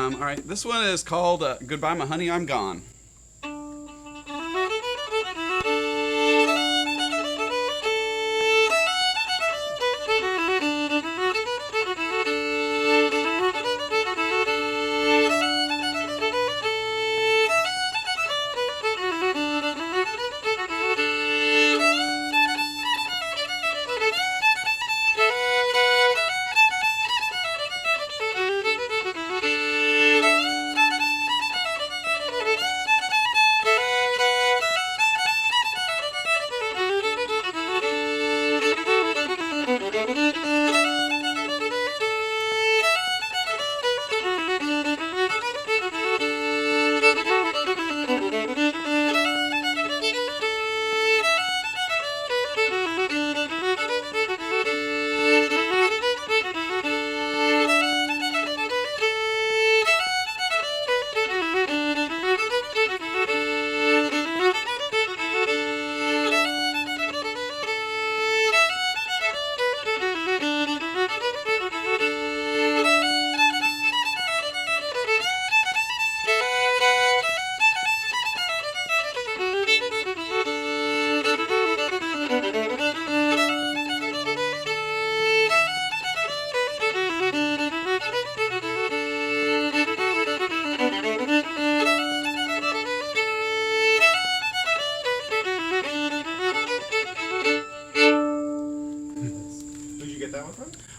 All right, this one is called Goodbye My Honey, I'm Gone.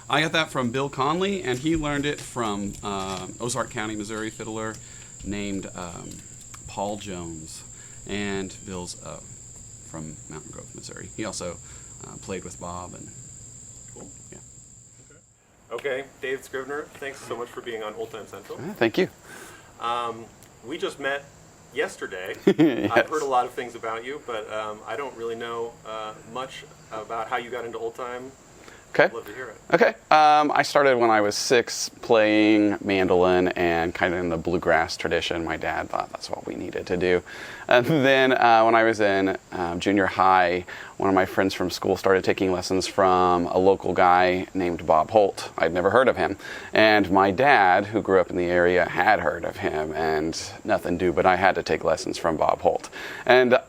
I got that from Bill Conley, and he learned it from Ozark County, Missouri fiddler named Paul Jones. And Bill's from Mountain Grove, Missouri. He also played with Bob. And cool. Yeah. Okay, Dave Scrivner, thanks so much for being on Oldtime Central. Thank you. We just met yesterday. Yes. I've heard a lot of things about you, but I don't really know much about how you got into old time. Okay. I'd love to hear it. Okay. I started when I was 6 playing mandolin and kind of in the bluegrass tradition. My dad thought that's what we needed to do. And then when I was in junior high, one of my friends from school started taking lessons from a local guy named Bob Holt. I'd never heard of him. And my dad, who grew up in the area, had heard of him, and nothing do, but I had to take lessons from Bob Holt. And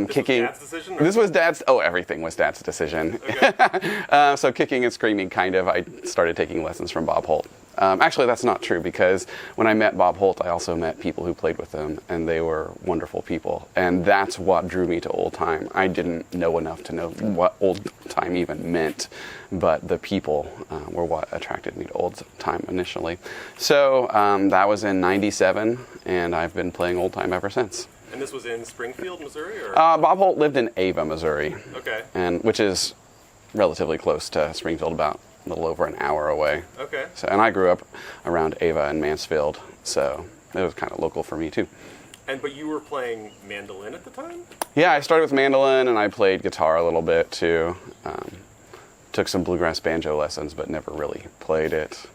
kicking. Was Dad's decision? Or? This was Dad's. Oh, everything was Dad's decision. Okay. So kicking and screaming, kind of, I started taking lessons from Bob Holt. Actually, that's not true, because when I met Bob Holt, I also met people who played with him, and they were wonderful people. And that's what drew me to old time. I didn't know enough to know what old time even meant, but the people were what attracted me to old time initially. So that was in '97, and I've been playing old time ever since. And this was in Springfield, Missouri? Or? Bob Holt lived in Ava, Missouri. Okay. And which is relatively close to Springfield, about a little over an hour away. Okay. So, and I grew up around Ava and Mansfield, so it was kind of local for me too. But you were playing mandolin at the time? Yeah, I started with mandolin, and I played guitar a little bit too. Took some bluegrass banjo lessons, but never really played it.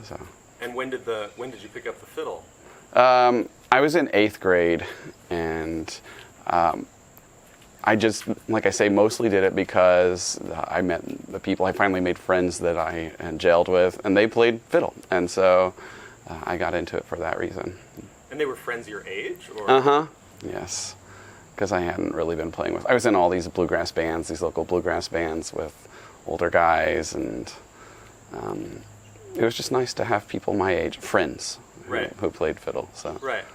So. And when did you pick up the fiddle? I was in 8th grade, and I just, like I say, mostly did it because I met the people. I finally made friends that I gelled with, and they played fiddle, and so I got into it for that reason. And they were friends your age? Or? Uh-huh, yes, because I hadn't really been playing with. I was in all these bluegrass bands, these local bluegrass bands with older guys, and it was just nice to have people my age, friends, who played fiddle. So. Right.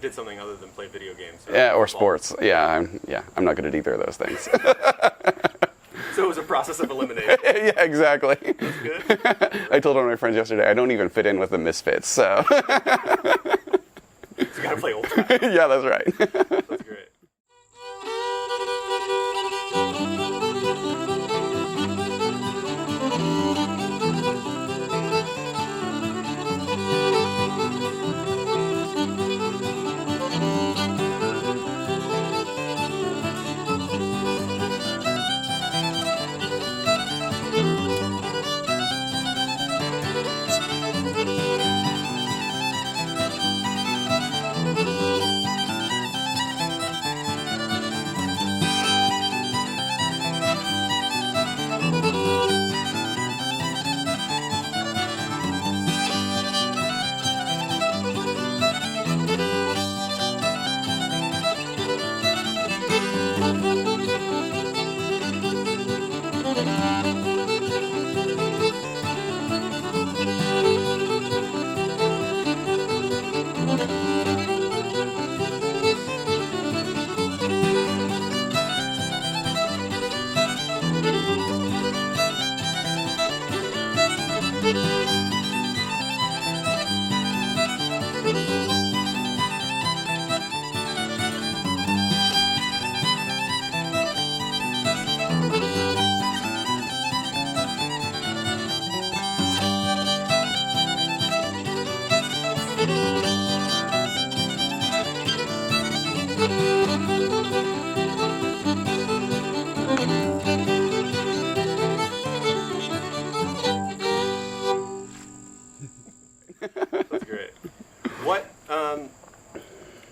Did something other than play video games. Yeah, or sports. Yeah, I'm not good at either of those things. So it was a process of elimination. Yeah, exactly. That's good. I told one of my friends yesterday, I don't even fit in with the misfits, so. So you gotta play old time. Yeah, that's right. That's great.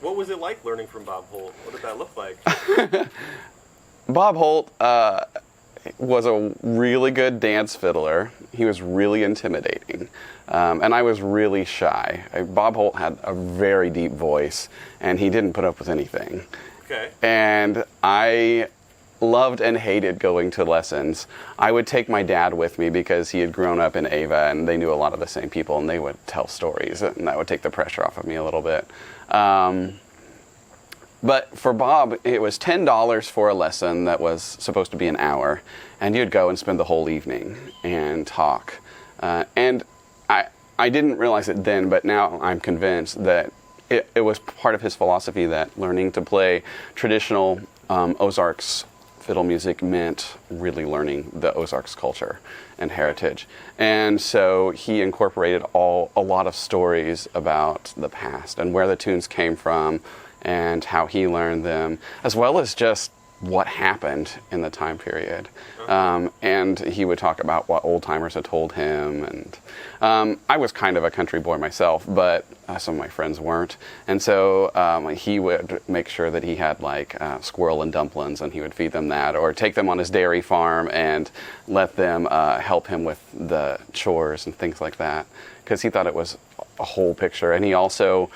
What was it like learning from Bob Holt? What did that look like? Bob Holt was a really good dance fiddler. He was really intimidating, and I was really shy. Bob Holt had a very deep voice, and he didn't put up with anything. Okay. And I loved and hated going to lessons. I would take my dad with me because he had grown up in Ava, and they knew a lot of the same people, and they would tell stories, and that would take the pressure off of me a little bit. But for Bob, it was $10 for a lesson that was supposed to be an hour, and you'd go and spend the whole evening and talk. And I didn't realize it then, but now I'm convinced that it was part of his philosophy that learning to play traditional Ozarks fiddle music meant really learning the Ozarks culture and heritage. And so he incorporated a lot of stories about the past and where the tunes came from and how he learned them, as well as just what happened in the time period. And he would talk about what old timers had told him. And I was kind of a country boy myself, but some of my friends weren't. And so he would make sure that he had like squirrel and dumplings, and he would feed them that, or take them on his dairy farm and let them help him with the chores and things like that, because he thought it was a whole picture. And he also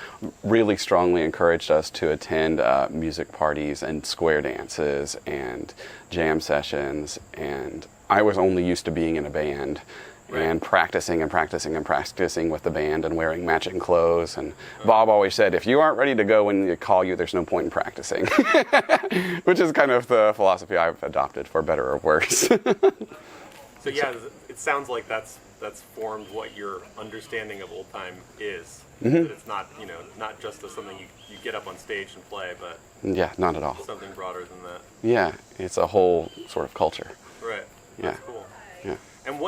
really strongly encouraged us to attend music parties and square dances and jam sessions. And I was only used to being in a band and practicing and practicing and practicing with the band and wearing matching clothes. And Bob always said, if you aren't ready to go when they call you, there's no point in practicing, which is kind of the philosophy I've adopted, for better or worse. So yeah, it sounds like that's formed what your understanding of old time is. Mm-hmm. That it's not, not just something you get up on stage and play, but Yeah, not at all. something broader than that. Yeah, it's a whole sort of culture. Right. Yeah. That's cool. Yeah. And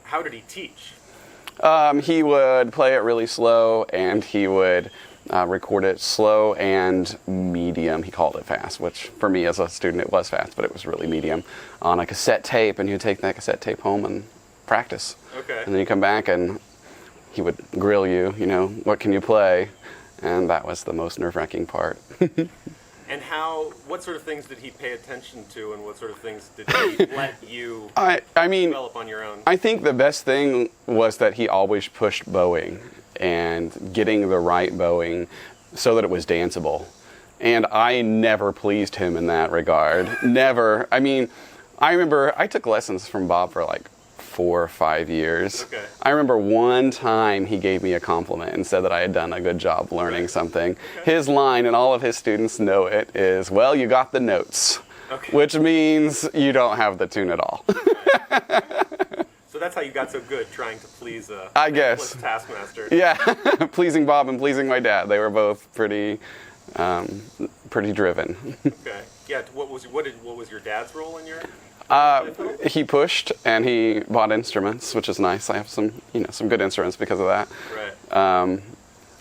how did he teach? He would play it really slow, and he would record it slow and medium. He called it fast, which for me as a student it was fast, but it was really medium, on a cassette tape, and you'd take that cassette tape home and practice. Okay. And then you come back and he would grill you, what can you play? And that was the most nerve-wracking part. And what sort of things did he pay attention to, and what sort of things did he let you I mean, develop on your own? I think the best thing was that he always pushed bowing and getting the right bowing so that it was danceable. And I never pleased him in that regard. Never. I mean, I remember I took lessons from Bob for like 4 or 5 years. Okay. I remember one time he gave me a compliment and said that I had done a good job learning something. Okay. His line, and all of his students know it, is, well, you got the notes. Okay. Which means you don't have the tune at all. So that's how you got so good, trying to please a taskmaster. Yeah, pleasing Bob and pleasing my dad. They were both pretty driven. Okay. Yeah. What was your dad's role in your? He pushed and he bought instruments, which is nice. I have some good instruments because of that. Right.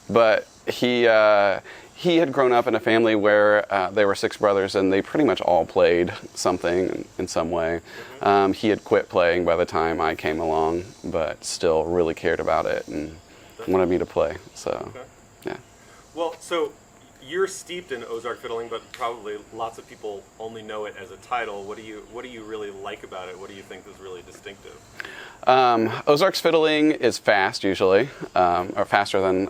But he had grown up in a family where there were 6 brothers, and they pretty much all played something in some way. Mm-hmm. He had quit playing by the time I came along, but still really cared about it and wanted me to play. So, yeah. Well, so you're steeped in Ozark fiddling, but probably lots of people only know it as a title. What do you really like about it? What do you think is really distinctive? Ozarks fiddling is fast usually, or faster than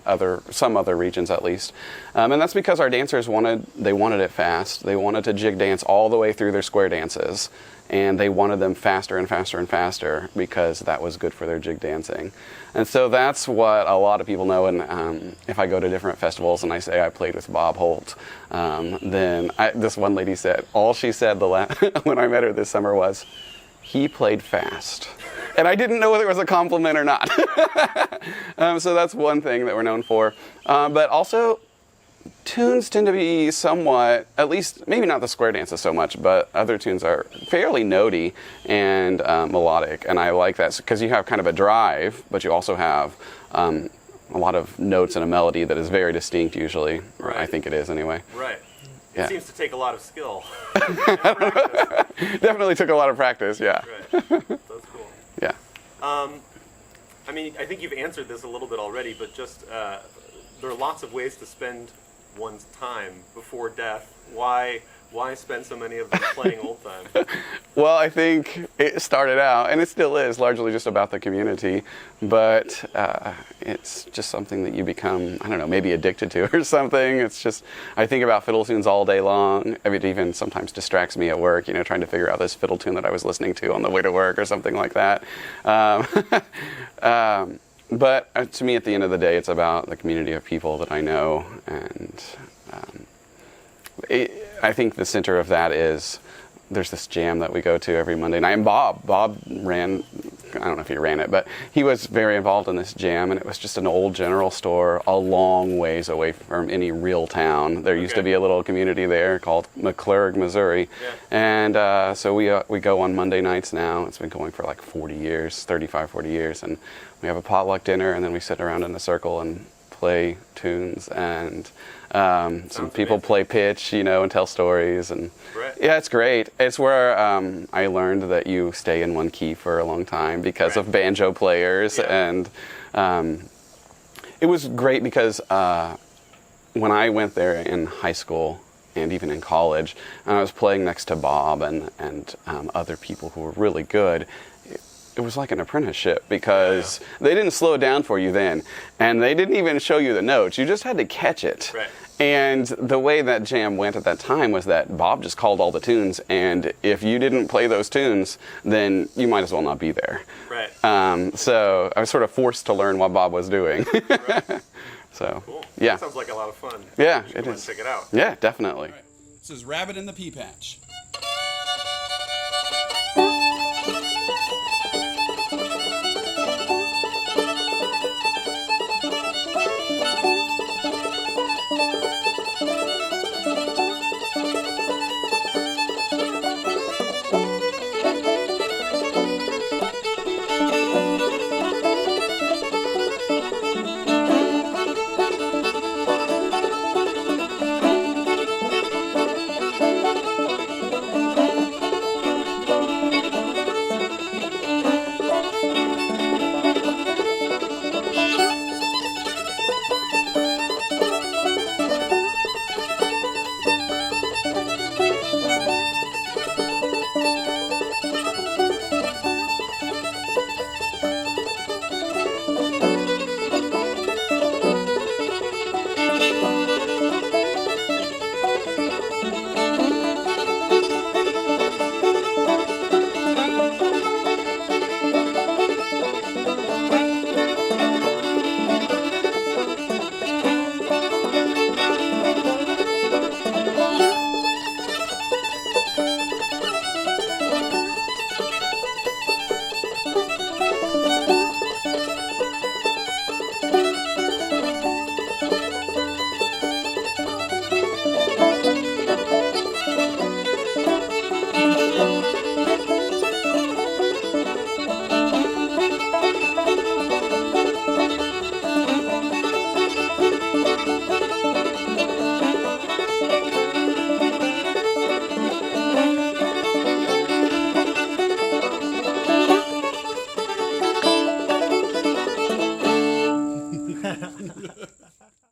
some other regions at least. And that's because our dancers wanted it fast. They wanted to jig dance all the way through their square dances, and they wanted them faster and faster and faster because that was good for their jig dancing. And so that's what a lot of people know. And if I go to different festivals and I say I played with Bob Holt, then this one lady said, all she said when I met her this summer was, he played fast. And I didn't know whether it was a compliment or not. So that's one thing that we're known for. But also, tunes tend to be somewhat, at least, maybe not the square dances so much, but other tunes are fairly notey and melodic. And I like that because you have kind of a drive, but you also have a lot of notes and a melody that is very distinct usually. Right. I think it is anyway. Right. Yeah. It seems to take a lot of skill. Definitely took a lot of practice, yeah. Right. That's cool. Yeah. I mean, I think you've answered this a little bit already, but just there are lots of ways to spend one's time before death. Why spend so many of them playing old time? Well, I think it started out, and it still is, largely just about the community, but it's just something that you become, I don't know, maybe addicted to or something. It's just, I think about fiddle tunes all day long. It even sometimes distracts me at work, trying to figure out this fiddle tune that I was listening to on the way to work or something like that. But to me, at the end of the day, it's about the community of people that I know, and I think the center of that is there's this jam that we go to every Monday night. And Bob ran, I don't know if he ran it, but he was very involved in this jam, and it was just an old general store a long ways away from any real town. There used to be a little community there called McClurg, Missouri. Yeah. And so we go on Monday nights now. It's been going for like 40 years, 35, 40 years. And we have a potluck dinner, and then we sit around in a circle and play tunes, and some people amazing. play pitch, and tell stories, and Right. yeah, it's great. It's where I learned that you stay in one key for a long time because of banjo players, Yeah. and it was great because when I went there in high school and even in college, and I was playing next to Bob and other people who were really good. It was like an apprenticeship because they didn't slow it down for you then, and they didn't even show you the notes. You just had to catch it. Right. And the way that jam went at that time was that Bob just called all the tunes, and if you didn't play those tunes, then you might as well not be there. Right. So I was sort of forced to learn what Bob was doing. Right. So, Cool. yeah. That sounds like a lot of fun. Yeah, You should it go and is. check it out. Yeah, definitely. All right. This is Rabbit in the Peapatch.